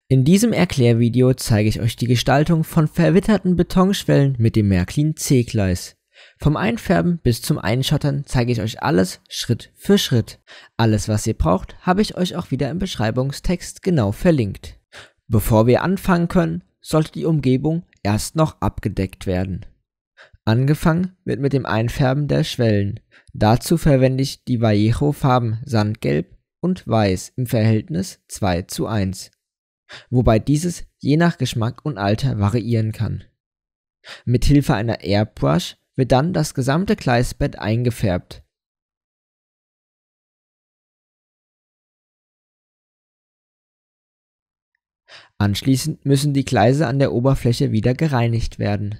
In diesem Erklärvideo zeige ich euch die Gestaltung von verwitterten Betonschwellen mit dem Märklin C-Gleis. Vom Einfärben bis zum Einschottern zeige ich euch alles Schritt für Schritt. Alles, was ihr braucht, habe ich euch auch wieder im Beschreibungstext genau verlinkt. Bevor wir anfangen können, sollte die Umgebung erst noch abgedeckt werden. Angefangen wird mit dem Einfärben der Schwellen. Dazu verwende ich die Vallejo-Farben Sandgelb und Weiß im Verhältnis 2:1. Wobei dieses je nach Geschmack und Alter variieren kann. Mit Hilfe einer Airbrush wird dann das gesamte Gleisbett eingefärbt. Anschließend müssen die Gleise an der Oberfläche wieder gereinigt werden.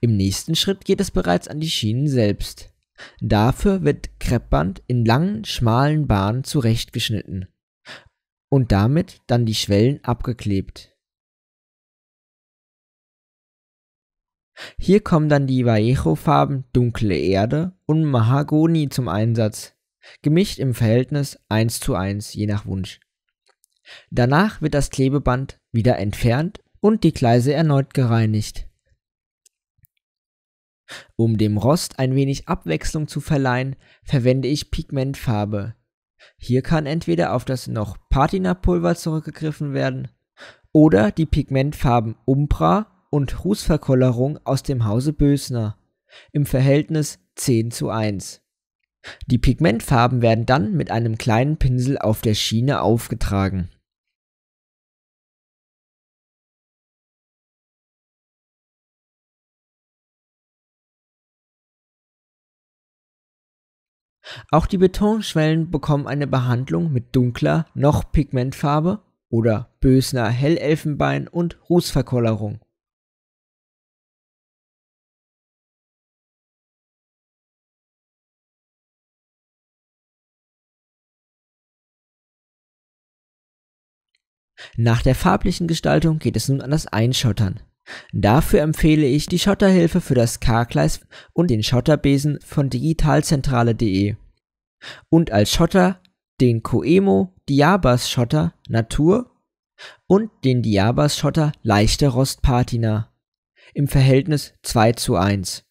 Im nächsten Schritt geht es bereits an die Schienen selbst. Dafür wird Kreppband in langen, schmalen Bahnen zurechtgeschnitten und damit dann die Schwellen abgeklebt. Hier kommen dann die Vallejo-Farben Dunkle Erde und Mahagoni zum Einsatz, gemischt im Verhältnis 1:1 je nach Wunsch. Danach wird das Klebeband wieder entfernt und die Gleise erneut gereinigt. Um dem Rost ein wenig Abwechslung zu verleihen, verwende ich Pigmentfarbe. Hier kann entweder auf das noch Patina-Pulver zurückgegriffen werden oder die Pigmentfarben Umbra und Rußverkollerung aus dem Hause Bösner im Verhältnis 10:1. Die Pigmentfarben werden dann mit einem kleinen Pinsel auf der Schiene aufgetragen. Auch die Betonschwellen bekommen eine Behandlung mit dunkler noch Pigmentfarbe oder Bösner Hellelfenbein und Rußverkollerung. Nach der farblichen Gestaltung geht es nun an das Einschottern. Dafür empfehle ich die Schotterhilfe für das K-Gleis und den Schotterbesen von digitalzentrale.de und als Schotter den Coemo Diabas Schotter Natur und den Diabas Schotter Leichte Rost Patina im Verhältnis 2:1.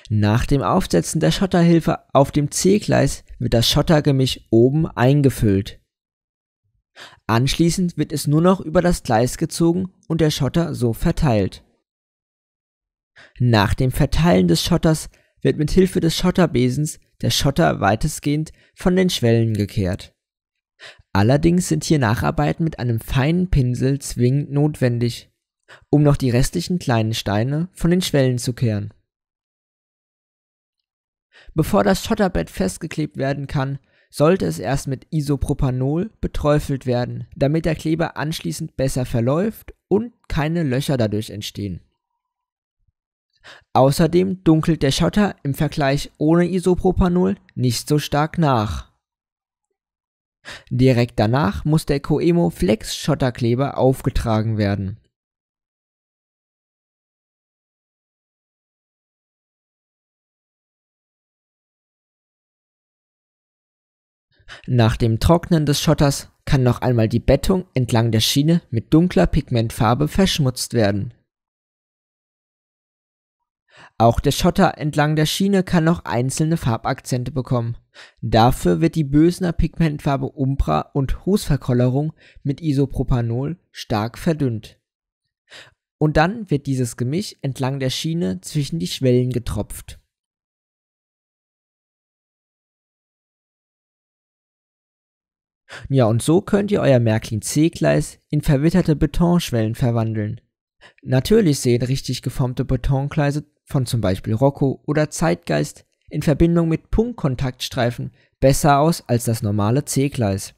Nach dem Aufsetzen der Schotterhilfe auf dem C-Gleis wird das Schottergemisch oben eingefüllt. Anschließend wird es nur noch über das Gleis gezogen und der Schotter so verteilt. Nach dem Verteilen des Schotters wird mit Hilfe des Schotterbesens der Schotter weitestgehend von den Schwellen gekehrt. Allerdings sind hier Nacharbeiten mit einem feinen Pinsel zwingend notwendig, um noch die restlichen kleinen Steine von den Schwellen zu kehren. Bevor das Schotterbett festgeklebt werden kann, sollte es erst mit Isopropanol beträufelt werden, damit der Kleber anschließend besser verläuft und keine Löcher dadurch entstehen. Außerdem dunkelt der Schotter im Vergleich ohne Isopropanol nicht so stark nach. Direkt danach muss der Coemo Flex Schotterkleber aufgetragen werden. Nach dem Trocknen des Schotters kann noch einmal die Bettung entlang der Schiene mit dunkler Pigmentfarbe verschmutzt werden. Auch der Schotter entlang der Schiene kann noch einzelne Farbakzente bekommen. Dafür wird die Bösner Pigmentfarbe Umbra und Rußverkollerung mit Isopropanol stark verdünnt. Und dann wird dieses Gemisch entlang der Schiene zwischen die Schwellen getropft. Ja, und so könnt ihr euer Märklin C-Gleis in verwitterte Betonschwellen verwandeln. Natürlich sehen richtig geformte Betongleise von zum Beispiel Rocco oder Zeitgeist in Verbindung mit Punktkontaktstreifen besser aus als das normale C-Gleis.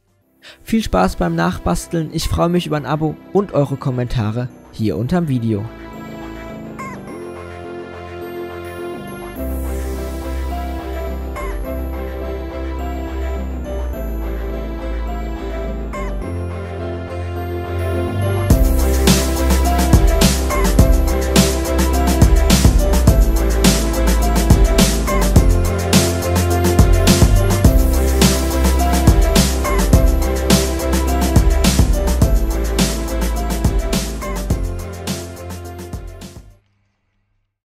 Viel Spaß beim Nachbasteln, ich freue mich über ein Abo und eure Kommentare hier unterm Video.